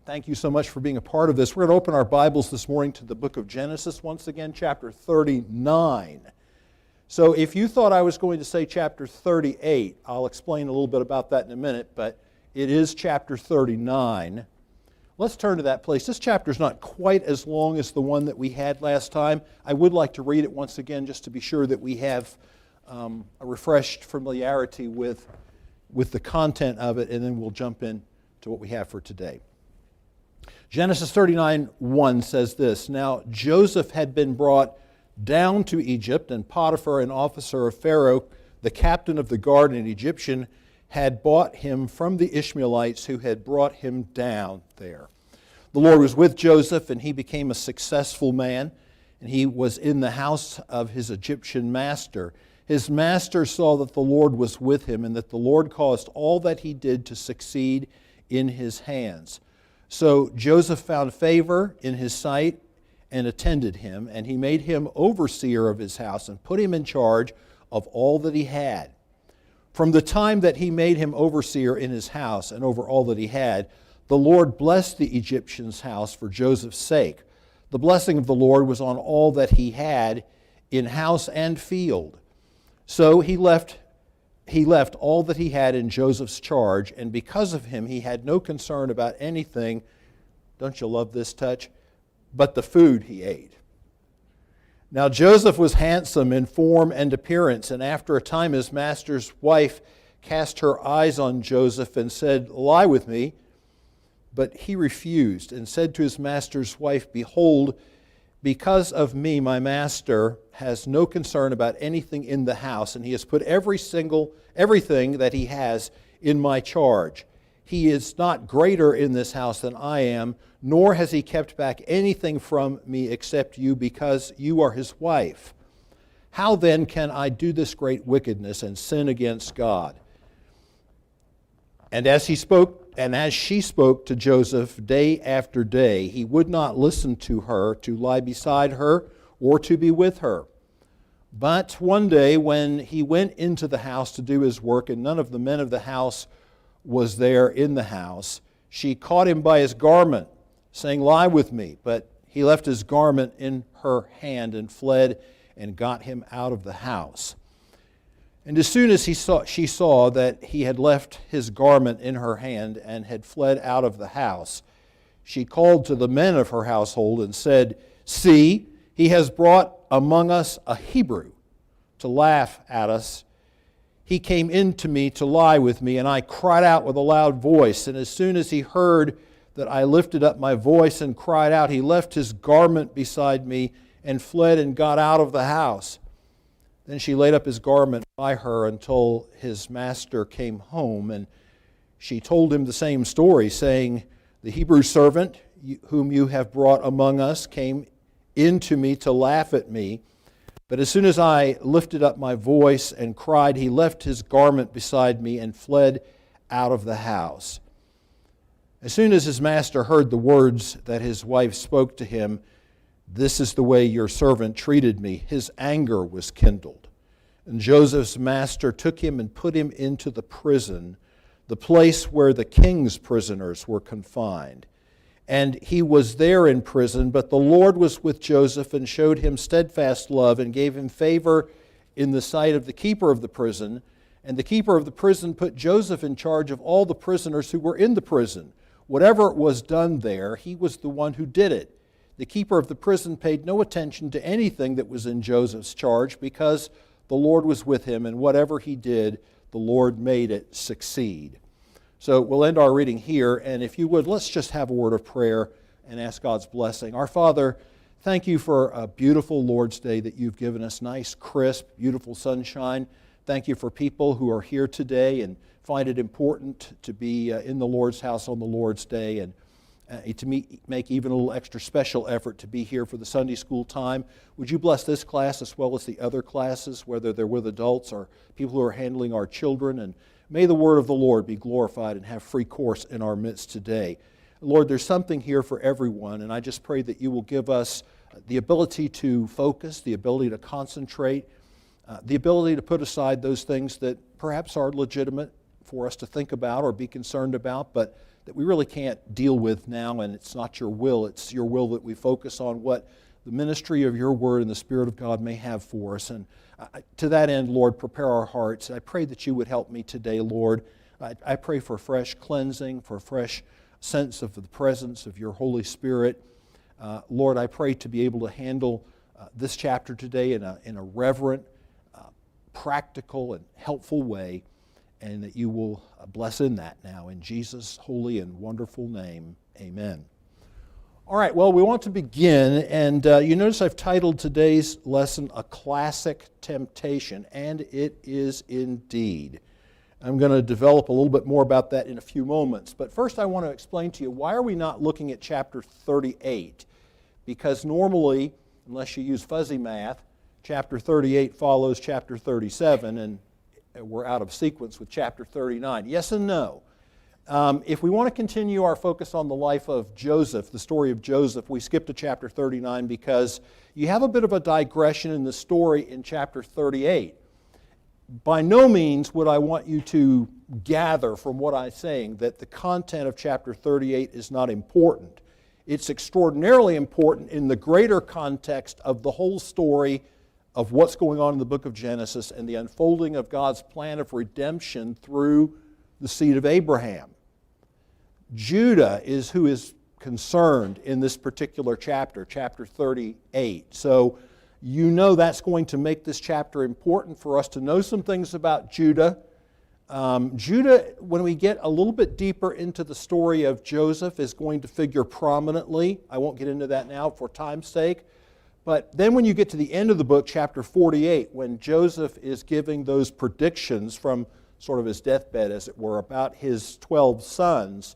Thank you so much for being a part of this. We're going to open our Bibles this morning to the book of Genesis once again, chapter 39. So if you thought I was going to say chapter 38, I'll explain a little bit about that in a minute, but it is chapter 39. Let's turn to that place. This chapter is not quite as long as the one that we had last time. I would like to read it once again just to be sure that we have a refreshed familiarity with the content of it, and then we'll jump in to what we have for today. Genesis 39:1 says this, "Now Joseph had been brought down to Egypt, and Potiphar, an officer of Pharaoh, the captain of the guard, an Egyptian, had bought him from the Ishmaelites who had brought him down there. The Lord was with Joseph, and he became a successful man, and he was in the house of his Egyptian master. His master saw that the Lord was with him, and that the Lord caused all that he did to succeed in his hands. So Joseph found favor in his sight and attended him, and he made him overseer of his house and put him in charge of all that he had. From the time that he made him overseer in his house and over all that he had, the Lord blessed the Egyptian's house for Joseph's sake. The blessing of the Lord was on all that he had in house and field. So he left all that he had in Joseph's charge, and because of him he had no concern about anything," don't you love this touch, "but the food he ate. Now Joseph was handsome in form and appearance, and after a time his master's wife cast her eyes on Joseph and said, 'Lie with me.' But he refused and said to his master's wife, 'Behold, because of me my master has no concern about anything in the house, and he has put everything that he has in my charge. He is not greater in this house than I am, nor has he kept back anything from me except you, because you are his wife. How then can I do this great wickedness and sin against God?' And as she spoke to Joseph day after day, he would not listen to her, to lie beside her, or to be with her. But one day when he went into the house to do his work, and none of the men of the house was there in the house, she caught him by his garment, saying, 'Lie with me.' But he left his garment in her hand and fled and got him out of the house. And as soon as she saw that he had left his garment in her hand and had fled out of the house, she called to the men of her household and said, 'See, he has brought among us a Hebrew to laugh at us. He came in to me to lie with me, and I cried out with a loud voice. And as soon as he heard that I lifted up my voice and cried out, he left his garment beside me and fled and got out of the house.' Then she laid up his garment by her until his master came home, and she told him the same story, saying, 'The Hebrew servant whom you have brought among us came in to me to laugh at me. But as soon as I lifted up my voice and cried, he left his garment beside me and fled out of the house.' As soon as his master heard the words that his wife spoke to him, 'This is the way your servant treated me,' his anger was kindled. And Joseph's master took him and put him into the prison, the place where the king's prisoners were confined. And he was there in prison, but the Lord was with Joseph and showed him steadfast love and gave him favor in the sight of the keeper of the prison. And the keeper of the prison put Joseph in charge of all the prisoners who were in the prison. Whatever was done there, he was the one who did it. The keeper of the prison paid no attention to anything that was in Joseph's charge, because the Lord was with him, and whatever he did, the Lord made it succeed." So we'll end our reading here, and if you would, let's just have a word of prayer and ask God's blessing. Our Father, thank you for a beautiful Lord's Day that you've given us, nice, crisp, beautiful sunshine. Thank you for people who are here today and find it important to be in the Lord's house on the Lord's Day, and to make even a little extra special effort to be here for the Sunday school time. Would you bless this class as well as the other classes, whether they're with adults or people who are handling our children, and may the word of the Lord be glorified and have free course in our midst today. Lord, there's something here for everyone, and I just pray that you will give us the ability to focus, the ability to concentrate, the ability to put aside those things that perhaps are legitimate for us to think about or be concerned about, but that we really can't deal with now, and it's not your will. It's your will that we focus on what the ministry of your word and the Spirit of God may have for us. And to that end, Lord, prepare our hearts. I pray that you would help me today, Lord. I pray for fresh cleansing, for a fresh sense of the presence of your Holy Spirit. Lord, I pray to be able to handle this chapter today in a reverent, practical, and helpful way, and that you will bless in that now. In Jesus' holy and wonderful name, amen. All right, well, we want to begin, and you notice I've titled today's lesson, A Classic Temptation, and it is indeed. I'm going to develop a little bit more about that in a few moments, but first I want to explain to you, why are we not looking at chapter 38? Because normally, unless you use fuzzy math, chapter 38 follows chapter 37, and we're out of sequence with chapter 39. Yes and no. If we want to continue our focus on the life of Joseph, the story of Joseph, we skip to chapter 39 because you have a bit of a digression in the story in chapter 38. By no means would I want you to gather from what I'm saying that the content of chapter 38 is not important. It's extraordinarily important in the greater context of the whole story of what's going on in the book of Genesis and the unfolding of God's plan of redemption through the seed of Abraham. Judah is who is concerned in this particular chapter, chapter 38. So you know that's going to make this chapter important for us to know some things about Judah. Judah, when we get a little bit deeper into the story of Joseph, is going to figure prominently. I won't get into that now for time's sake. But then when you get to the end of the book, chapter 48, when Joseph is giving those predictions from sort of his deathbed, as it were, about his 12 sons,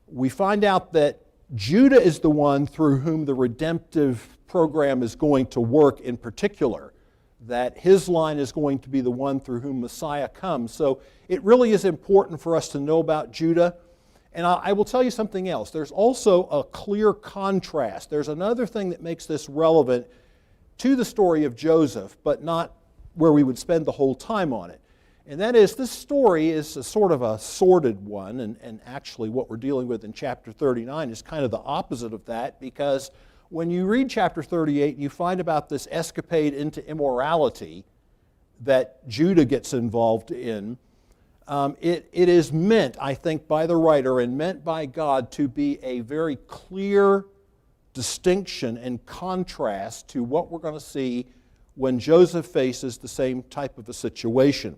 we find out that Judah is the one through whom the redemptive program is going to work in particular, that his line is going to be the one through whom Messiah comes. So it really is important for us to know about Judah. And I will tell you something else. There's also a clear contrast. There's another thing that makes this relevant to the story of Joseph, but not where we would spend the whole time on it. And that is, this story is a sort of a sordid one, and actually what we're dealing with in chapter 39 is kind of the opposite of that, because when you read chapter 38, you find about this escapade into immorality that Judah gets involved in. It is meant, I think, by the writer and meant by God to be a very clear distinction and contrast to what we're going to see when Joseph faces the same type of a situation.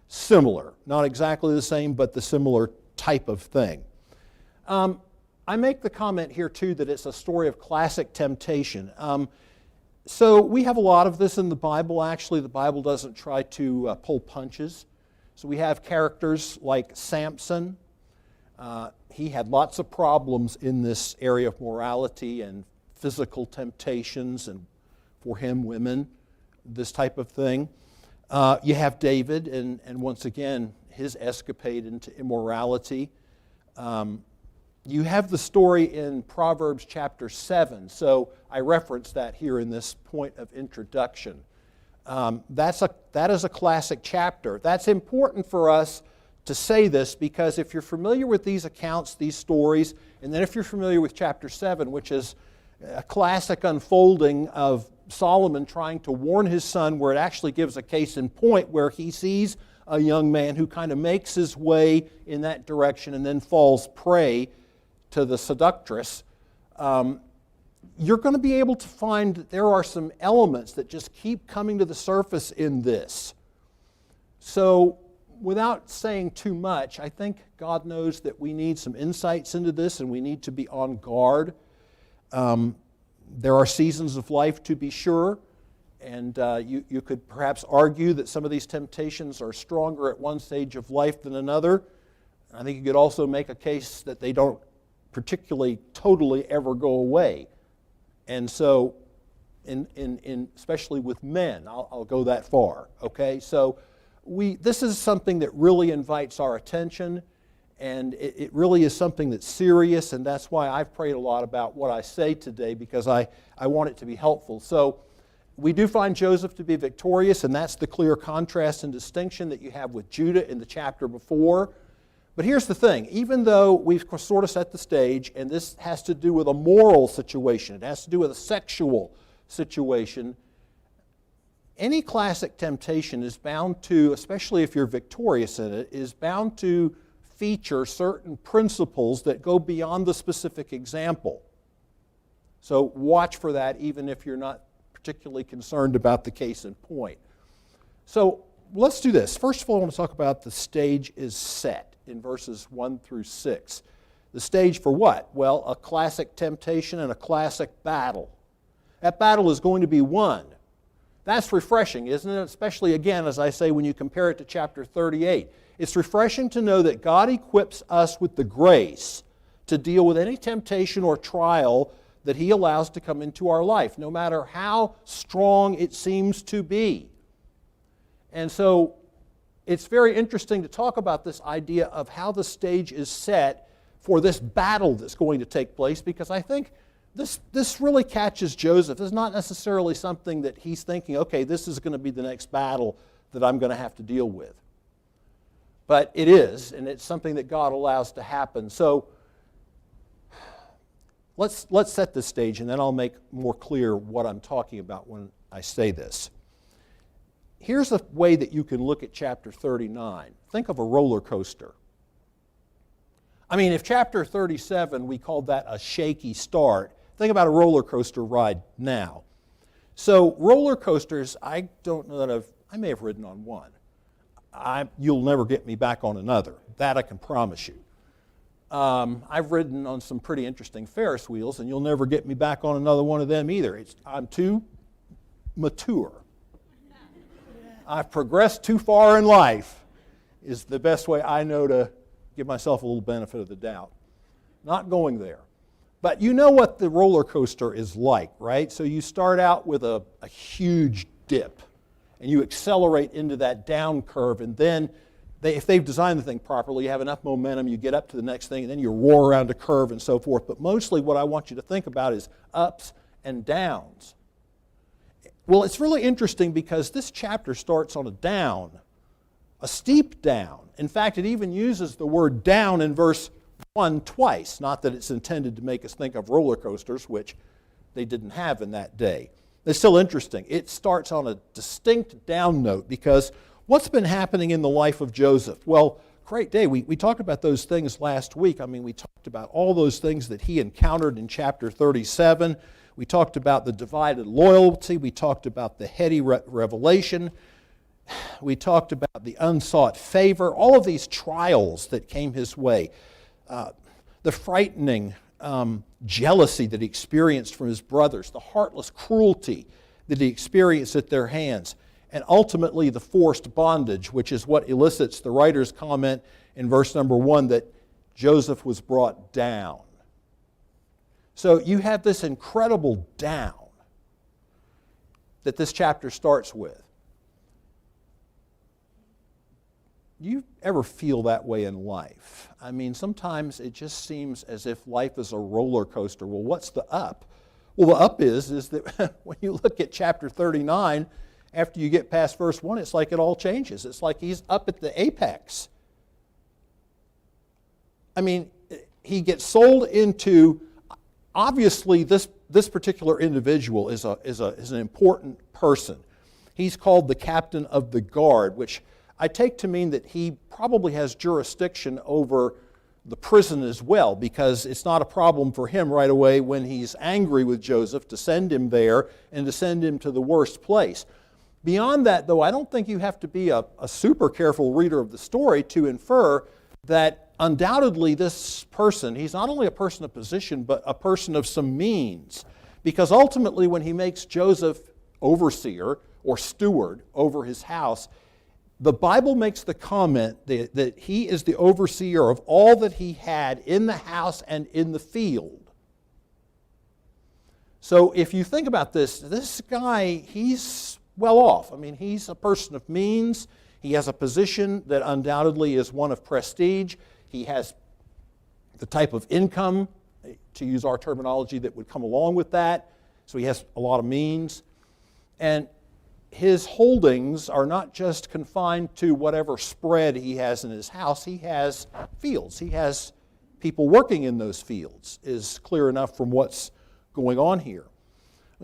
Similar, not exactly the same, but the similar type of thing. I make the comment here, too, that it's a story of classic temptation. So we have a lot of this in the Bible. Actually, the Bible doesn't try to pull punches. So we have characters like Samson. He had lots of problems in this area of morality and physical temptations, and for him, women, this type of thing. You have David, and once again, his escapade into immorality. You have the story in Proverbs chapter 7, so I reference that here in this point of introduction. That is a classic chapter. That's important for us to say this because if you're familiar with these accounts, these stories, and then if you're familiar with chapter 7, which is a classic unfolding of Solomon trying to warn his son, where it actually gives a case in point where he sees a young man who kind of makes his way in that direction and then falls prey to the seductress, you're going to be able to find that there are some elements that just keep coming to the surface in this. So without saying too much, I think God knows that we need some insights into this and we need to be on guard. There are seasons of life, to be sure, and you could perhaps argue that some of these temptations are stronger at one stage of life than another. I think you could also make a case that they don't particularly totally ever go away. And so, especially with men, I'll go that far, okay? So this is something that really invites our attention, and it really is something that's serious, and that's why I've prayed a lot about what I say today, because I want it to be helpful. So we do find Joseph to be victorious, and that's the clear contrast and distinction that you have with Judah in the chapter before. But here's the thing. Even though we've sort of set the stage, and this has to do with a moral situation, it has to do with a sexual situation, any classic temptation is bound to, especially if you're victorious in it, is bound to feature certain principles that go beyond the specific example. So watch for that even if you're not particularly concerned about the case in point. So let's do this. First of all, I want to talk about the stage is set in verses 1 through 6. The stage for what? Well, a classic temptation and a classic battle. That battle is going to be won. That's refreshing, isn't it? Especially, again, as I say, when you compare it to chapter 38. It's refreshing to know that God equips us with the grace to deal with any temptation or trial that He allows to come into our life, no matter how strong it seems to be. And so it's very interesting to talk about this idea of how the stage is set for this battle that's going to take place, because I think this really catches Joseph. It's not necessarily something that he's thinking, okay, this is going to be the next battle that I'm going to have to deal with. But it is, and it's something that God allows to happen. So let's set this stage, and then I'll make more clear what I'm talking about when I say this. Here's a way that you can look at chapter 39. Think of a roller coaster. I mean, if chapter 37, we called that a shaky start, think about a roller coaster ride now. So roller coasters, I don't know that I may have ridden on one. You'll never get me back on another. That I can promise you. I've ridden on some pretty interesting Ferris wheels, and you'll never get me back on another one of them either. I'm too mature. I've progressed too far in life is the best way I know to give myself a little benefit of the doubt. Not going there. But you know what the roller coaster is like, right? So you start out with a huge dip, and you accelerate into that down curve, and then if they've designed the thing properly, you have enough momentum, you get up to the next thing, and then you roar around a curve and so forth. But mostly what I want you to think about is ups and downs. Well, it's really interesting because this chapter starts on a down, a steep down. In fact, it even uses the word down in verse 1 twice. Not that it's intended to make us think of roller coasters, which they didn't have in that day. It's still interesting. It starts on a distinct down note because what's been happening in the life of Joseph? Well, great day. We talked about those things last week. I mean, we talked about all those things that he encountered in chapter 37. We talked about the divided loyalty. We talked about the heady revelation. We talked about the unsought favor. All of these trials that came his way. The frightening jealousy that he experienced from his brothers. The heartless cruelty that he experienced at their hands. And ultimately the forced bondage, which is what elicits the writer's comment in verse number 1 that Joseph was brought down. So you have this incredible down that this chapter starts with. Do you ever feel that way in life? I mean, sometimes it just seems as if life is a roller coaster. Well, what's the up? Well, the up is that when you look at chapter 39, after you get past verse 1, it's like it all changes. It's like he's up at the apex. I mean, he gets sold into, obviously this particular individual is an important person. He's called the captain of the guard, which I take to mean that he probably has jurisdiction over the prison as well, because it's not a problem for him right away when he's angry with Joseph to send him there and to send him to the worst place. Beyond that, though, I don't think you have to be a super careful reader of the story to infer that undoubtedly this person, he's not only a person of position, but a person of some means. Because ultimately when he makes Joseph overseer or steward over his house, the Bible makes the comment that he is the overseer of all that he had in the house and in the field. So if you think about this guy, he's well off. I mean, he's a person of means. He has a position that undoubtedly is one of prestige. He has the type of income, to use our terminology, that would come along with that. So he has a lot of means. And his holdings are not just confined to whatever spread he has in his house. He has fields. He has people working in those fields, is clear enough from what's going on here.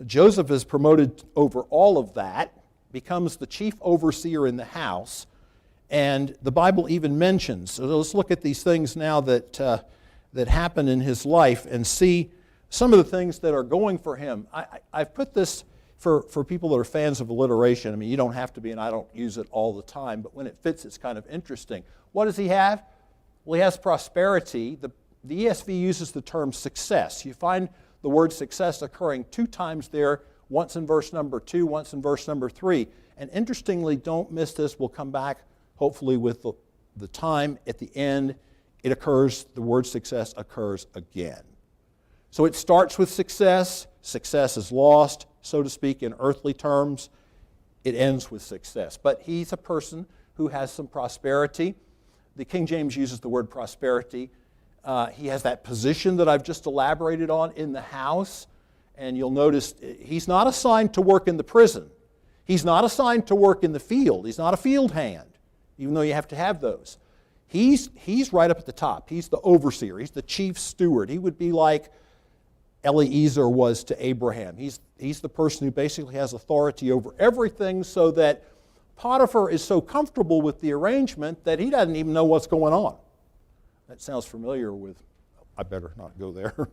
Joseph is promoted over all of that, becomes the chief overseer in the house, and the Bible even mentions, so let's look at these things now that happen in his life and see some of the things that are going for him. I've put this for people that are fans of alliteration. I mean, you don't have to be, and I don't use it all the time, but when it fits, it's kind of interesting. What does he have? Well, he has prosperity. The ESV uses the term success. You find the word success occurring 2 times there, once in verse number 2, once in verse number 3. And interestingly, don't miss this. We'll come back, hopefully, with the time at the end. It occurs, the word success occurs again. So it starts with success. Success is lost, so to speak, in earthly terms. It ends with success. But he's a person who has some prosperity. The King James uses the word prosperity. He has that position that I've just elaborated on in the house. And you'll notice he's not assigned to work in the prison. He's not assigned to work in the field. He's not a field hand, even though you have to have those. He's right up at the top. He's the overseer. He's the chief steward. He would be like Eliezer was to Abraham. He's the person who basically has authority over everything, so that Potiphar is so comfortable with the arrangement that he doesn't even know what's going on. That sounds familiar with, I better not go there.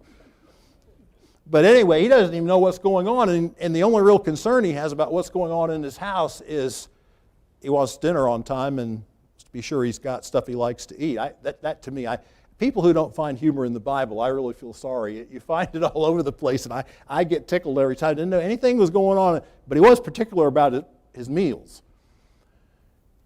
But anyway, he doesn't even know what's going on, and the only real concern he has about what's going on in his house is he wants dinner on time and to be sure he's got stuff he likes to eat. That to me, people who don't find humor in the Bible, I really feel sorry. You find it all over the place, and I get tickled every time. I didn't know anything was going on, but he was particular about his meals.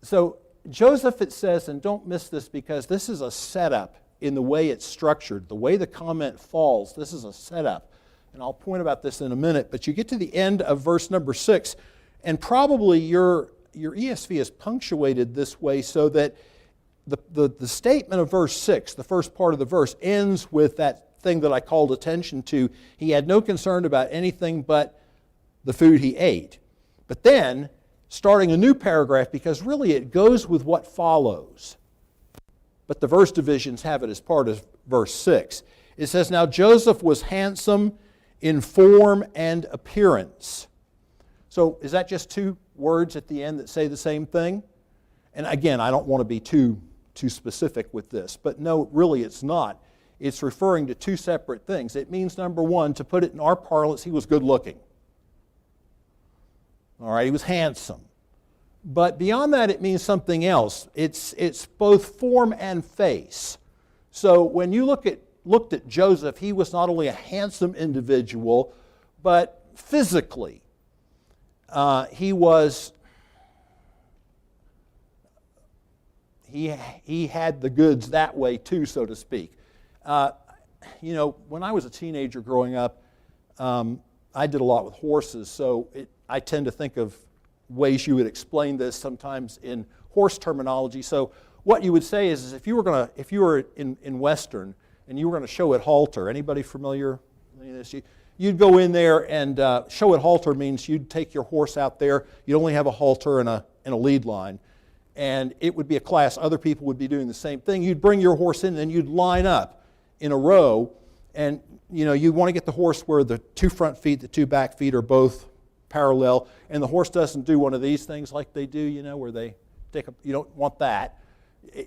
So Joseph, it says, and don't miss this because this is a setup in the way it's structured, the way the comment falls, this is a setup. And I'll point about this in a minute, but you get to the end of verse number 6, and probably your ESV is punctuated this way so that the statement of verse 6, the first part of the verse, ends with that thing that I called attention to. He had no concern about anything but the food he ate. But then, starting a new paragraph, because really it goes with what follows. But the verse divisions have it as part of verse 6. It says, "Now Joseph was handsome in form and appearance." So is that just 2 words at the end that say the same thing? And again, I don't want to be too specific with this, but no, really it's not. It's referring to 2 separate things. It means, number 1, to put it in our parlance, he was good looking. All right, he was handsome. But beyond that, it means something else. It's both form and face. So when you looked at Joseph, he was not only a handsome individual, but physically, he had the goods that way too, so to speak. When I was a teenager growing up, I did a lot with horses, so I tend to think of ways you would explain this sometimes in horse terminology. So what you would say is if you were in Western and you were going to show at halter, anybody familiar with this? You'd go in there and show at halter means you'd take your horse out there. You'd only have a halter and a lead line. And it would be a class. Other people would be doing the same thing. You'd bring your horse in and you'd line up in a row. And you want to get the horse where the 2 front feet, the 2 back feet are both parallel. And the horse doesn't do one of these things like they do, where they take you don't want that.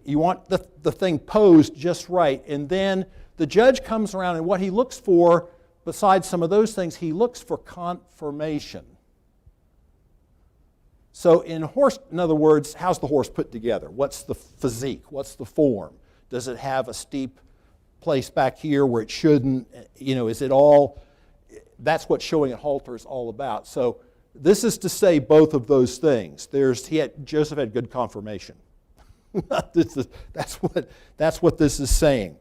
You want the thing posed just right. And then the judge comes around, and what he looks for, besides some of those things, he looks for confirmation. So in other words, how's the horse put together? What's the physique? What's the form? Does it have a steep place back here where it shouldn't? Is it all? That's what showing at halter is all about. So this is to say both of those things. Joseph had good confirmation. That's what this is saying.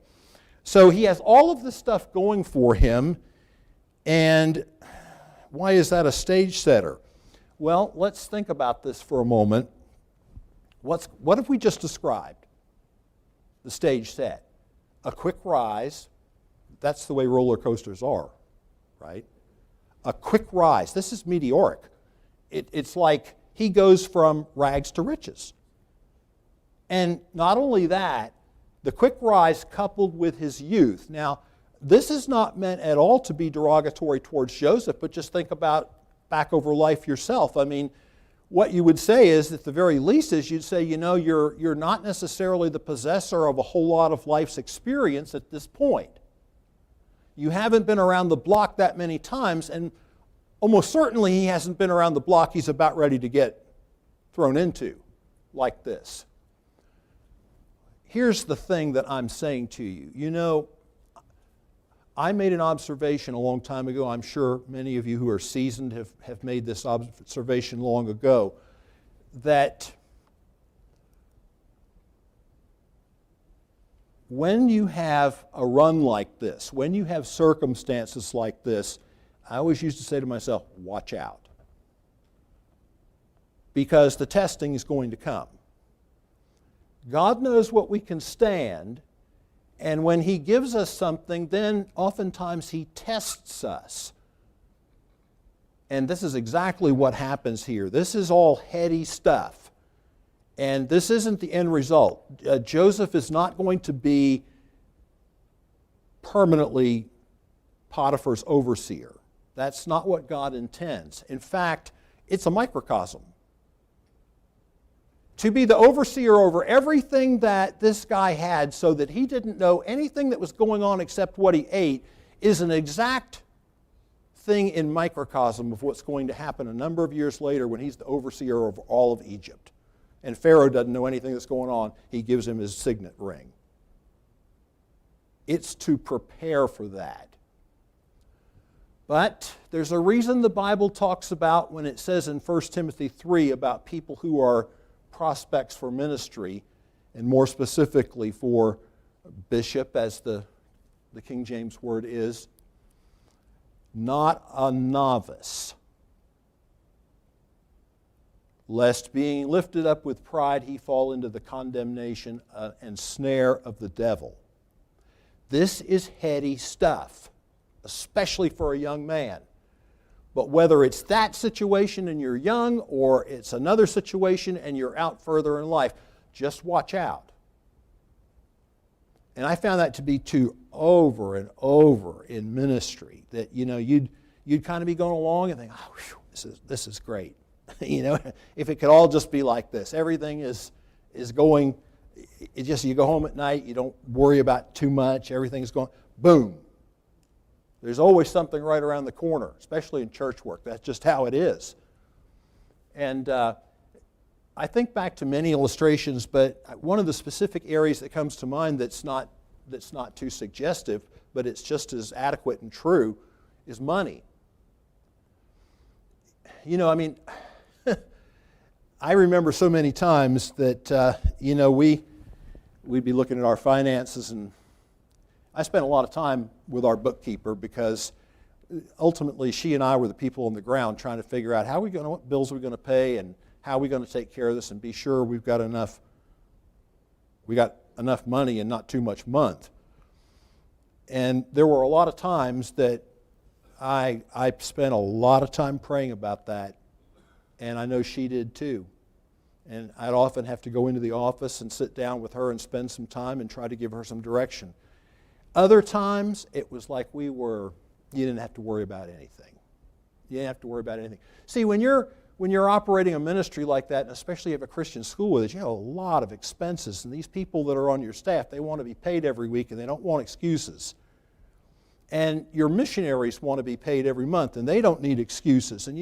So he has all of this stuff going for him, and why is that a stage setter? Well, let's think about this for a moment. What have we just described? The stage set. A quick rise. That's the way roller coasters are, right? A quick rise. This is meteoric. it's like he goes from rags to riches. And not only that, the quick rise coupled with his youth. Now, this is not meant at all to be derogatory towards Joseph, but just think about back over life yourself. I mean, what you would say is, at the very least, is you'd say, you're not necessarily the possessor of a whole lot of life's experience at this point. You haven't been around the block that many times, and almost certainly he hasn't been around the block he's about ready to get thrown into like this. Here's the thing that I'm saying to you. I made an observation a long time ago. I'm sure many of you who are seasoned have made this observation long ago, that when you have a run like this, when you have circumstances like this, I always used to say to myself, watch out. Because the testing is going to come. God knows what we can stand, and when He gives us something, then oftentimes He tests us. And this is exactly what happens here. This is all heady stuff. And this isn't the end result. Joseph is not going to be permanently Potiphar's overseer. That's not what God intends. In fact, it's a microcosm. To be the overseer over everything that this guy had so that he didn't know anything that was going on except what he ate is an exact thing in microcosm of what's going to happen a number of years later when he's the overseer of all of Egypt. And Pharaoh doesn't know anything that's going on. He gives him his signet ring. It's to prepare for that. But there's a reason the Bible talks about when it says in 1 Timothy 3 about people who are prospects for ministry, and more specifically for bishop, as the King James word is, not a novice, lest being lifted up with pride he fall into the condemnation and snare of the devil. This is heady stuff, especially for a young man. But whether it's that situation and you're young, or it's another situation and you're out further in life, just watch out. And I found that to be true over and over in ministry, that you'd kind of be going along and think, oh, whew, this is great. If it could all just be like this. Everything is going, you go home at night, you don't worry about too much, everything's going, boom. There's always something right around the corner, especially in church work. That's just how it is. And I think back to many illustrations, but one of the specific areas that comes to mind that's not too suggestive, but it's just as adequate and true, is money. I remember so many times that, we'd be looking at our finances, and I spent a lot of time with our bookkeeper because ultimately she and I were the people on the ground trying to figure out what bills are we going to pay and how are we going to take care of this and be sure we got enough money and not too much month. And there were a lot of times that I spent a lot of time praying about that, and I know she did too. And I'd often have to go into the office and sit down with her and spend some time and try to give her some direction. Other times, it was like you didn't have to worry about anything. You didn't have to worry about anything. See, when you're operating a ministry like that, and especially if you have a Christian school with it, you have a lot of expenses. And these people that are on your staff, they want to be paid every week, and they don't want excuses. And your missionaries want to be paid every month, and they don't need excuses. And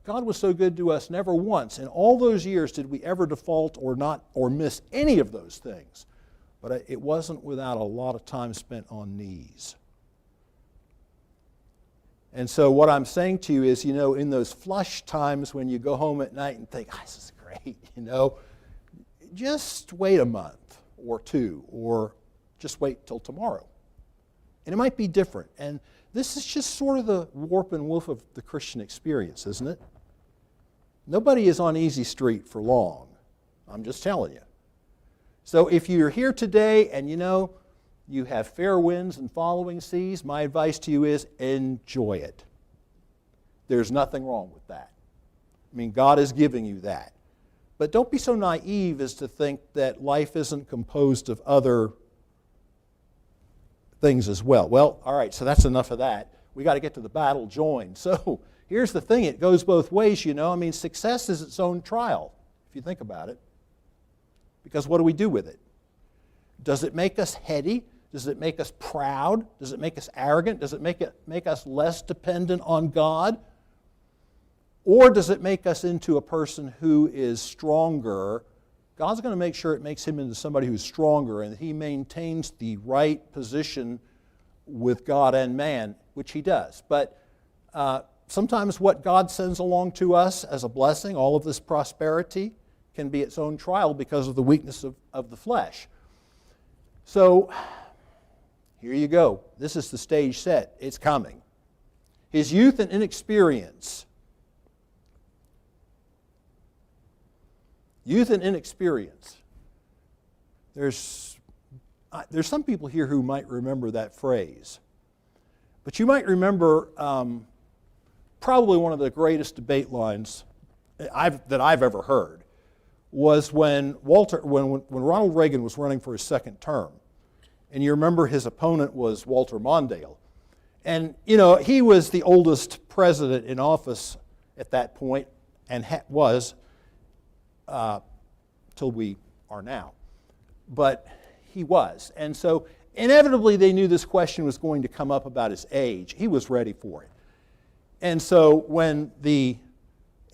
God was so good to us, never once in all those years did we ever default or miss any of those things. But it wasn't without a lot of time spent on knees. And so what I'm saying to you is, in those flush times when you go home at night and think, this is great, just wait a month or two, or just wait till tomorrow. And it might be different. And this is just sort of the warp and woof of the Christian experience, isn't it? Nobody is on easy street for long. I'm just telling you. So if you're here today and you have fair winds and following seas, my advice to you is enjoy it. There's nothing wrong with that. I mean, God is giving you that. But don't be so naive as to think that life isn't composed of other things as well. Well, all right, so that's enough of that. We got to get to the battle joined. So here's the thing. It goes both ways, you know. I mean, success is its own trial, if you think about it. Because what do we do with it? Does it make us heady? Does it make us proud? Does it make us arrogant? Does it make us less dependent on God? Or does it make us into a person who is stronger? God's going to make sure it makes him into somebody who's stronger and he maintains the right position with God and man, which he does. But sometimes what God sends along to us as a blessing, all of this prosperity, can be its own trial because of the weakness of the flesh. So here you go. This is the stage set. It's coming. His youth and inexperience. Youth and inexperience. There's some people here who might remember that phrase. But you might remember probably one of the greatest debate lines that I've ever heard was when Ronald Reagan was running for his second term. And you remember his opponent was Walter Mondale. And, you know, he was the oldest president in office at that point and was till we are now. But he was. And so inevitably they knew this question was going to come up about his age. He was ready for it. And so when the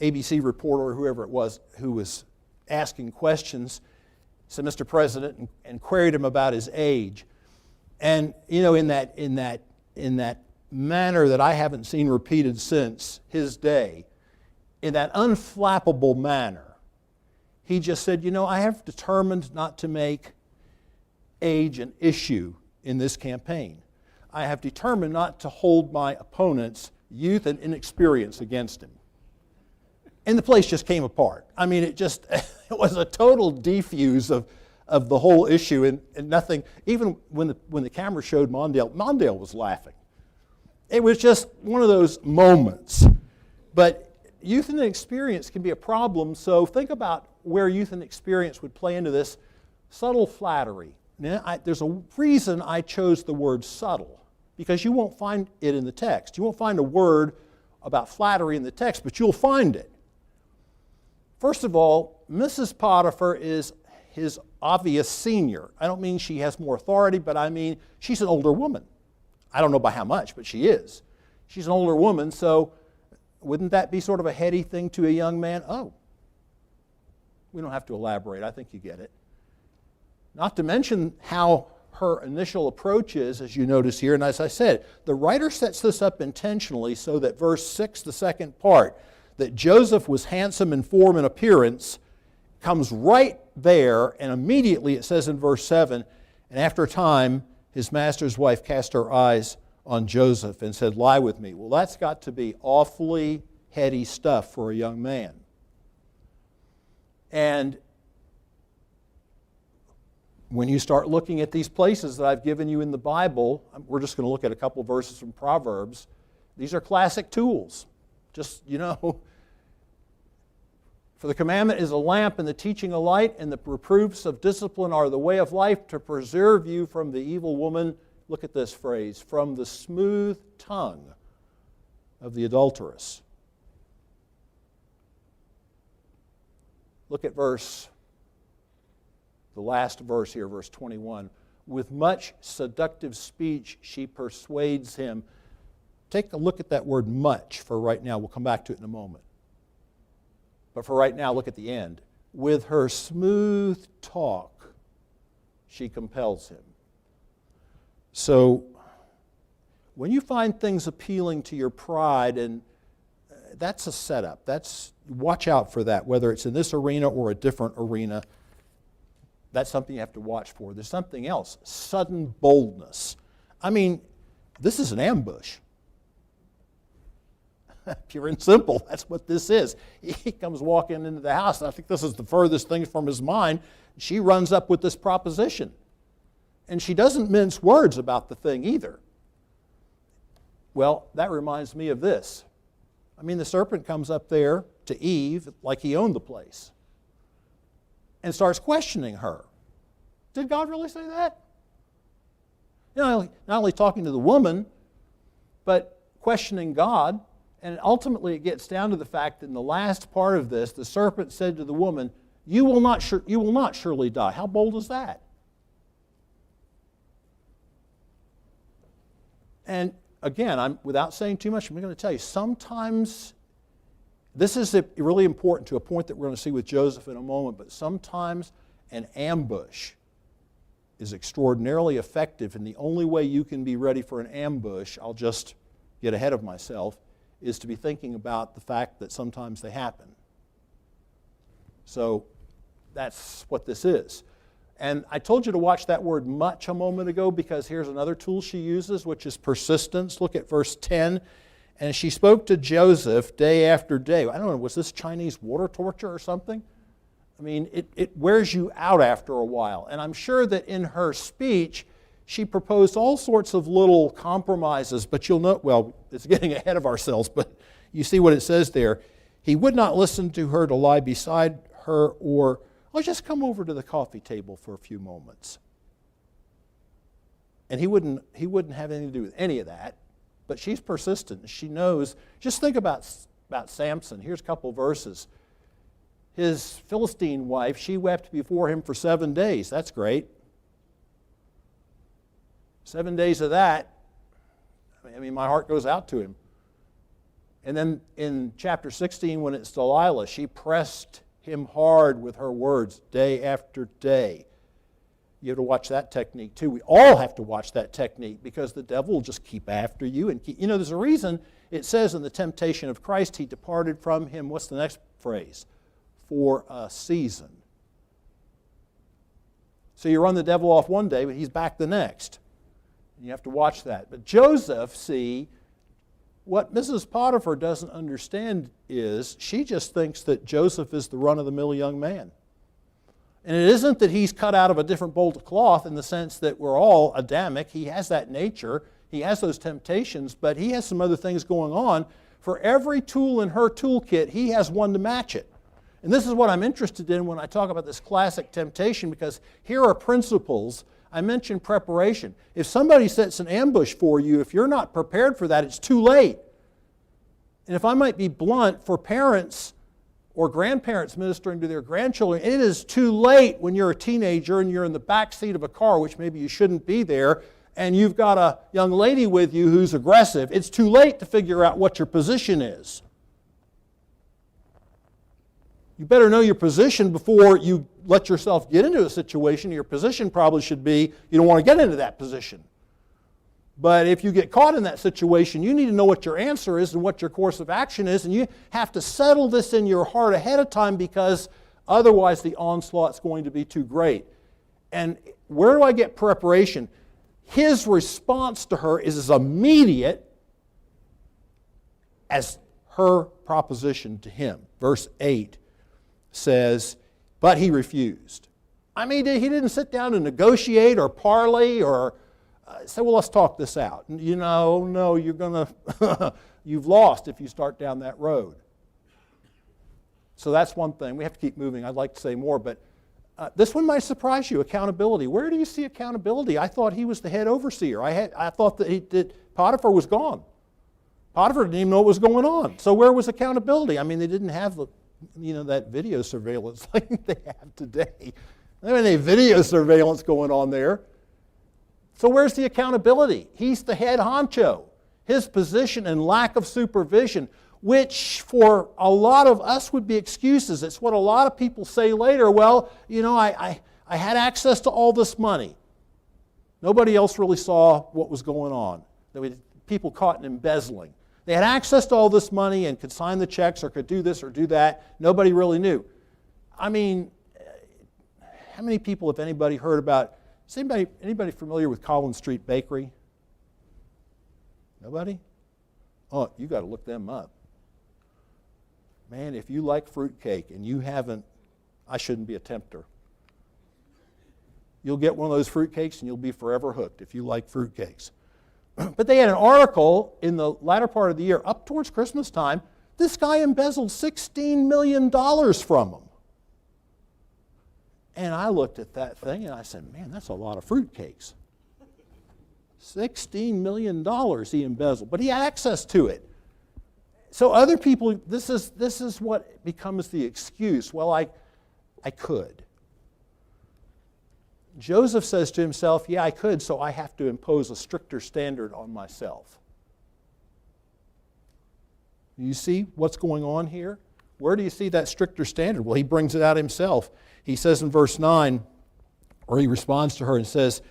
ABC reporter or whoever it was who was asking questions said, "Mr. President," and queried him about his age. And, you know, in that manner that I haven't seen repeated since his day, in that unflappable manner, he just said, "You know, I have determined not to make age an issue in this campaign. I have determined not to hold my opponent's youth and inexperience against him." And the place just came apart. I mean, it was a total defuse of the whole issue and nothing. Even when the camera showed Mondale was laughing. It was just one of those moments. But youth and inexperience can be a problem, so think about where youth and experience would play into this. Subtle flattery. Now, there's a reason I chose the word subtle, because you won't find it in the text. You won't find a word about flattery in the text, but you'll find it. First of all, Mrs. Potiphar is his obvious senior. I don't mean she has more authority, but I mean she's an older woman. I don't know by how much, but she is. She's an older woman, so wouldn't that be sort of a heady thing to a young man? Oh, we don't have to elaborate. I think you get it. Not to mention how her initial approach is, as you notice here, and as I said, the writer sets this up intentionally so that verse 6, the second part, that Joseph was handsome in form and appearance, comes right there, and immediately it says in verse 7, and after a time, his master's wife cast her eyes on Joseph and said, "Lie with me." Well, that's got to be awfully heady stuff for a young man. And when you start looking at these places that I've given you in the Bible, we're just going to look at a couple verses from Proverbs. These are classic tools. Just, you know, for the commandment is a lamp and the teaching a light, and the reproofs of discipline are the way of life to preserve you from the evil woman. Look at this phrase, from the smooth tongue of the adulteress. Look at the last verse here, verse 21. With much seductive speech she persuades him. Take a look at that word much for right now. We'll come back to it in a moment. But for right now, look at the end. With her smooth talk, she compels him. So when you find things appealing to your pride, and that's a setup. Watch out for that, whether it's in this arena or a different arena. That's something you have to watch for. There's something else, sudden boldness. I mean, this is an ambush. Pure and simple, that's what this is. He comes walking into the house, and I think this is the furthest thing from his mind. She runs up with this proposition. And she doesn't mince words about the thing either. Well, that reminds me of this. I mean, the serpent comes up there to Eve like he owned the place and starts questioning her. Did God really say that? You know, not only talking to the woman, but questioning God. And ultimately it gets down to the fact that in the last part of this, the serpent said to the woman, you will not surely die. How bold is that? And again, without saying too much, I'm going to tell you, sometimes, this is really important to a point that we're going to see with Joseph in a moment, but sometimes an ambush is extraordinarily effective, and the only way you can be ready for an ambush, I'll just get ahead of myself, is to be thinking about the fact that sometimes they happen. So that's what this is. And I told you to watch that word much a moment ago because here's another tool she uses, which is persistence. Look at verse 10. And she spoke to Joseph day after day. I don't know, was this Chinese water torture or something? I mean, it wears you out after a while. And I'm sure that in her speech, she proposed all sorts of little compromises. But you'll note, well, it's getting ahead of ourselves, but you see what it says there. He would not listen to her to lie beside her or, oh, just come over to the coffee table for a few moments. And he wouldn't have anything to do with any of that. But she's persistent. She knows. Just think about Samson. Here's a couple verses. His Philistine wife, she wept before him for 7 days. That's great. 7 days of that, I mean, my heart goes out to him. And then in chapter 16, when it's Delilah, she pressed him hard with her words day after day. You have to watch that technique too. We all have to watch that technique because the devil will just keep after you. And there's a reason it says in the temptation of Christ, he departed from him. What's the next phrase? For a season. So you run the devil off one day, but he's back the next. And you have to watch that. But Joseph, see, what Mrs. Potiphar doesn't understand is she just thinks that Joseph is the run-of-the-mill young man. And it isn't that he's cut out of a different bolt of cloth in the sense that we're all Adamic. He has that nature. He has those temptations, but he has some other things going on. For every tool in her toolkit, he has one to match it. And this is what I'm interested in when I talk about this classic temptation, because here are principles. I mentioned preparation. If somebody sets an ambush for you, if you're not prepared for that, it's too late. And if I might be blunt, for parents or grandparents ministering to their grandchildren, it is too late when you're a teenager and you're in the back seat of a car, which maybe you shouldn't be there, and you've got a young lady with you who's aggressive. It's too late to figure out what your position is. You better know your position before you let yourself get into a situation. Your position probably should be, you don't want to get into that position. But if you get caught in that situation, you need to know what your answer is and what your course of action is, and you have to settle this in your heart ahead of time because otherwise the onslaught's going to be too great. And where do I get preparation? His response to her is as immediate as her proposition to him. Verse 8 says, but he refused. I mean, he didn't sit down and negotiate or parley or say, well, let's talk this out. No, you're going to, you've lost if you start down that road. So that's one thing. We have to keep moving. I'd like to say more, but this one might surprise you, accountability. Where do you see accountability? I thought he was the head overseer. I thought that Potiphar was gone. Potiphar didn't even know what was going on. So where was accountability? I mean, they didn't have that video surveillance like they have today. I mean, they have video surveillance going on there. So where's the accountability? He's the head honcho. His position and lack of supervision, which for a lot of us would be excuses. It's what a lot of people say later. Well, I had access to all this money. Nobody else really saw what was going on. There were people caught in embezzling. They had access to all this money and could sign the checks or could do this or do that. Nobody really knew. I mean, how many people, if anybody, heard about, is anybody familiar with Collins Street Bakery? Nobody? Oh, you got to look them up. Man, if you like fruitcake and you haven't, I shouldn't be a tempter. You'll get one of those fruitcakes and you'll be forever hooked if you like fruitcakes. But they had an article in the latter part of the year, up towards Christmas time, This guy embezzled $16 million from him. And I looked at that thing and I said, man, that's a lot of fruitcakes. $16 million he embezzled, but he had access to it. So other people, this is what becomes the excuse. Well, I could. Joseph says to himself, yeah, I could, so I have to impose a stricter standard on myself. You see what's going on here? Where do you see that stricter standard? Well, he brings it out himself. He says in verse 9, or he responds to her and says,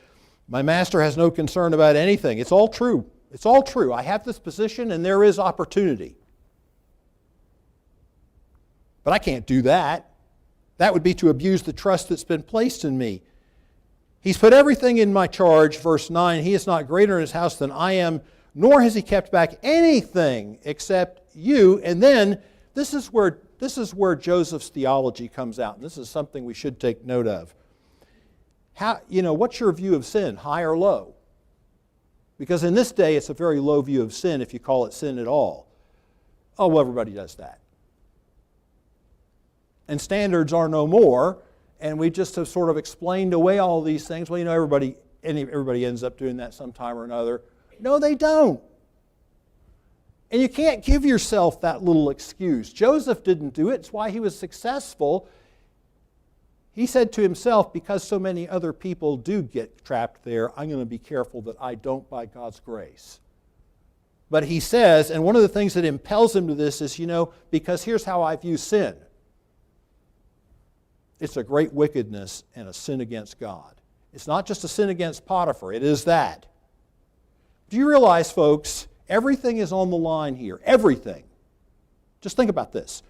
my master has no concern about anything. It's all true. It's all true. I have this position and there is opportunity. But I can't do that. That would be to abuse the trust that's been placed in me. He's put everything in my charge, verse 9. He is not greater in his house than I am, nor has he kept back anything except you. And then this is where Joseph's theology comes out. And this is something we should take note of. What's your view of sin, high or low? Because in this day, it's a very low view of sin if you call it sin at all. Oh, well, everybody does that. And standards are no more, and we just have sort of explained away all these things. Well, everybody ends up doing that sometime or another. No, they don't. And you can't give yourself that little excuse. Joseph didn't do it. It's why he was successful. He said to himself, because so many other people do get trapped there, I'm going to be careful that I don't by God's grace. But he says, and one of the things that impels him to this is, because here's how I view sin. It's a great wickedness and a sin against God. It's not just a sin against Potiphar. It is that. Do you realize, folks, everything is on the line here. Everything. Just think about this.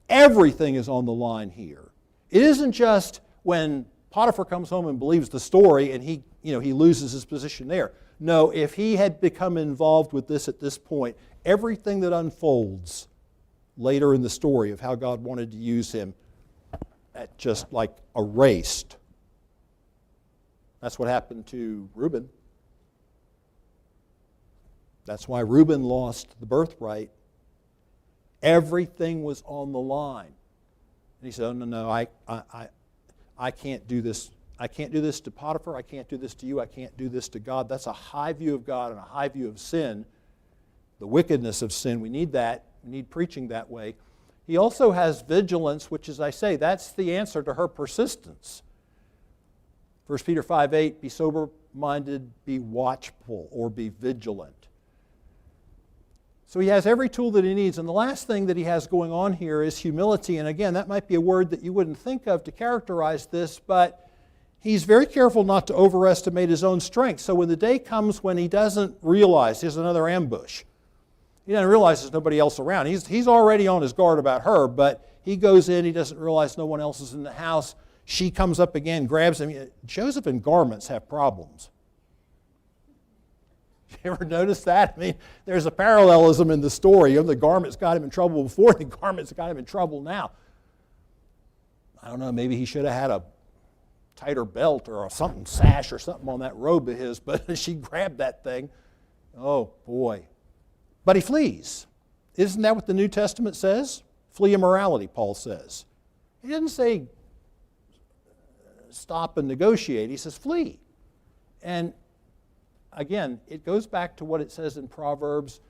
Everything is on the line here. It isn't just when Potiphar comes home and believes the story and he loses his position there. No, if he had become involved with this at this point, everything that unfolds later in the story of how God wanted to use him, just like erased. That's what happened to Reuben. That's why Reuben lost the birthright. Everything was on the line. And he said, oh, no, I can't do this. I can't do this to Potiphar. I can't do this to you. I can't do this to God. That's a high view of God and a high view of sin. The wickedness of sin. We need that. We need preaching that way. He also has vigilance, which, as I say, that's the answer to her persistence. 1 Peter 5:8, be sober-minded, be watchful, or be vigilant. So he has every tool that he needs. And the last thing that he has going on here is humility. And again, that might be a word that you wouldn't think of to characterize this, but he's very careful not to overestimate his own strength. So when the day comes when he doesn't realize there's another ambush, he doesn't realize there's nobody else around. He's already on his guard about her, but he goes in, he doesn't realize no one else is in the house. She comes up again, grabs him. Joseph and garments have problems. You ever notice that? I mean, there's a parallelism in the story. The garments got him in trouble before, the garments got him in trouble now. I don't know, maybe he should have had a tighter belt or something, sash or something on that robe of his, but she grabbed that thing. Oh, boy. But he flees. Isn't that what the New Testament says? Flee immorality, Paul says. He doesn't say stop and negotiate. He says flee. And again, it goes back to what it says in Proverbs,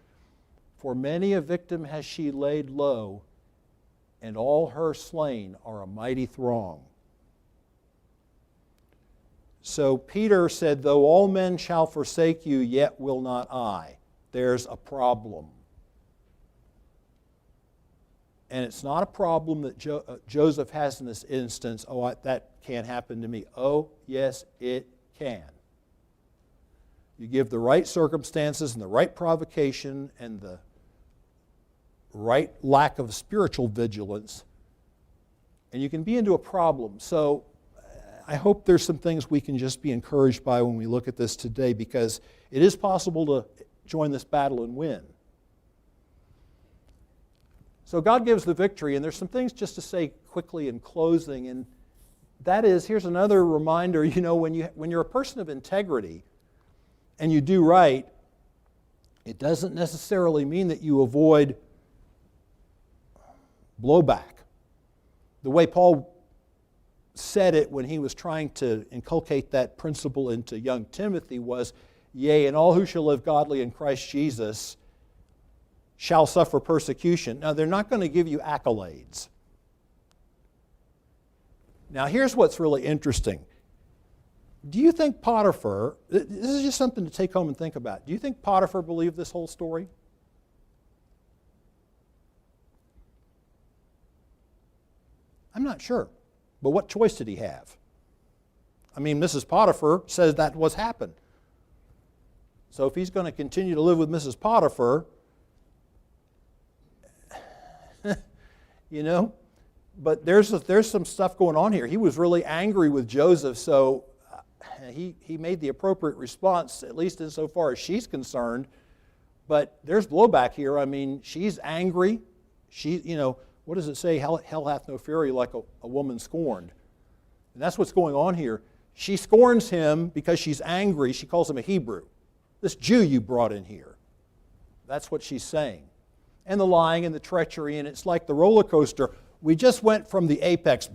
for many a victim has she laid low, and all her slain are a mighty throng. So Peter said, though all men shall forsake you, yet will not I. There's a problem. And it's not a problem that Joseph has in this instance. Oh, that can't happen to me. Oh, yes, it can. You give the right circumstances and the right provocation and the right lack of spiritual vigilance, and you can be into a problem. So I hope there's some things we can just be encouraged by when we look at this today, because it is possible to join this battle and win. So God gives the victory, and there's some things just to say quickly in closing, and that is, here's another reminder, when you're a person of integrity and you do right, it doesn't necessarily mean that you avoid blowback. The way Paul said it when he was trying to inculcate that principle into young Timothy was, yea, and all who shall live godly in Christ Jesus shall suffer persecution. Now, they're not going to give you accolades. Now, here's what's really interesting. Do you think Potiphar, this is just something to take home and think about, do you think Potiphar believed this whole story? I'm not sure. But what choice did he have? I mean, Mrs. Potiphar says that what's happened. So if he's going to continue to live with Mrs. Potiphar, you know, but there's some stuff going on here. He was really angry with Joseph, so he made the appropriate response, at least insofar as she's concerned. But there's blowback here. I mean, she's angry. She, you know, what does it say? Hell hath no fury like a woman scorned. And that's what's going on here. She scorns him because she's angry. She calls him a Hebrew. This Jew you brought in here. That's what she's saying. And the lying and the treachery, and it's like the roller coaster. We just went from the apex.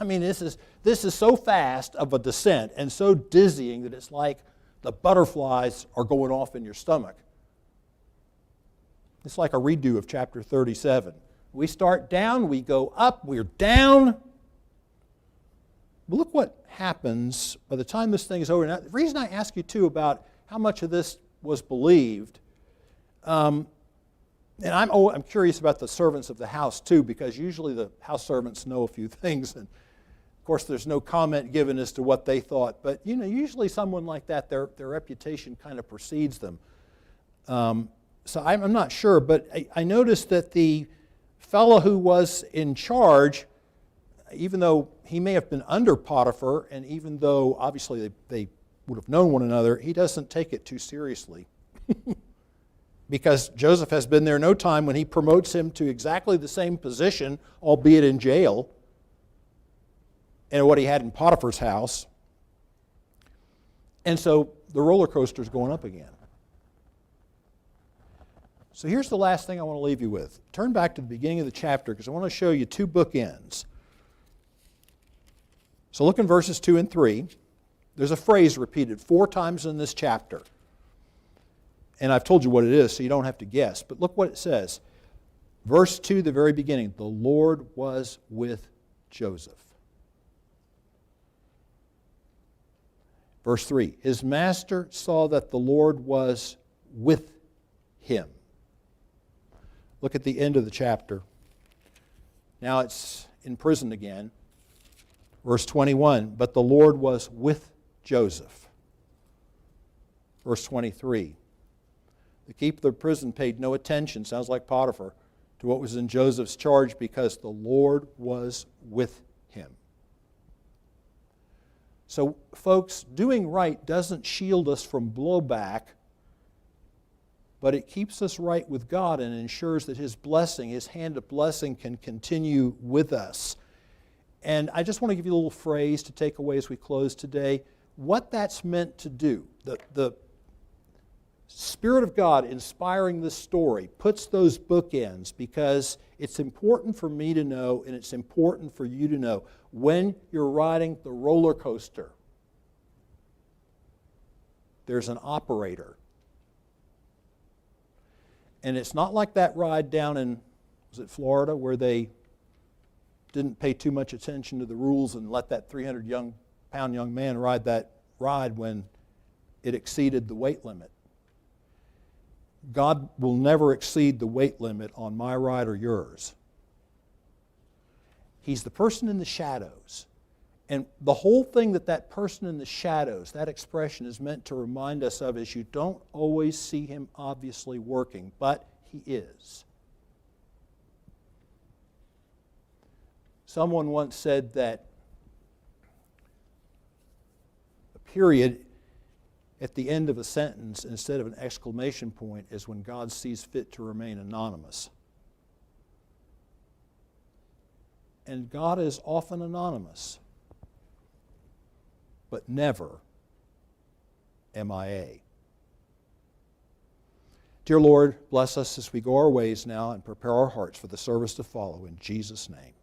I mean, this is so fast of a descent and so dizzying that it's like the butterflies are going off in your stomach. It's like a redo of chapter 37. We start down, we go up, we're down. But look what happens by the time this thing is over. Now, the reason I ask you, too, about how much of this was believed, and I'm curious about the servants of the house, too, because usually the house servants know a few things, and of course there's no comment given as to what they thought. But, you know, usually someone like that, their reputation kind of precedes them. So I'm not sure, but I noticed that the fellow who was in charge, even though he may have been under Potiphar, and even though obviously they would have known one another, he doesn't take it too seriously. Because Joseph has been there no time when he promotes him to exactly the same position, albeit in jail, and what he had in Potiphar's house. And so the roller coaster is going up again. So here's the last thing I want to leave you with. Turn back to the beginning of the chapter because I want to show you two bookends. So look in verses 2 and 3. There's a phrase repeated 4 times in this chapter. And I've told you what it is, so you don't have to guess. But look what it says. Verse 2, the very beginning. The Lord was with Joseph. Verse 3. His master saw that the Lord was with him. Look at the end of the chapter. Now it's in prison again. Verse 21, but the Lord was with Joseph. Verse 23, the keeper of the prison paid no attention, sounds like Potiphar, to what was in Joseph's charge because the Lord was with him. So, folks, doing right doesn't shield us from blowback, but it keeps us right with God and ensures that His blessing, His hand of blessing, can continue with us. And I just want to give you a little phrase to take away as we close today. What that's meant to do, the Spirit of God inspiring this story puts those bookends because it's important for me to know and it's important for you to know when you're riding the roller coaster, there's an operator. And it's not like that ride down in, was it Florida, where they didn't pay too much attention to the rules and let that 300-pound young man ride that ride when it exceeded the weight limit. God will never exceed the weight limit on my ride or yours. He's the person in the shadows. And the whole thing that person in the shadows, that expression is meant to remind us of is you don't always see Him obviously working, but He is. Someone once said that a period at the end of a sentence instead of an exclamation point is when God sees fit to remain anonymous. And God is often anonymous, but never MIA. Dear Lord, bless us as we go our ways now and prepare our hearts for the service to follow. In Jesus' name.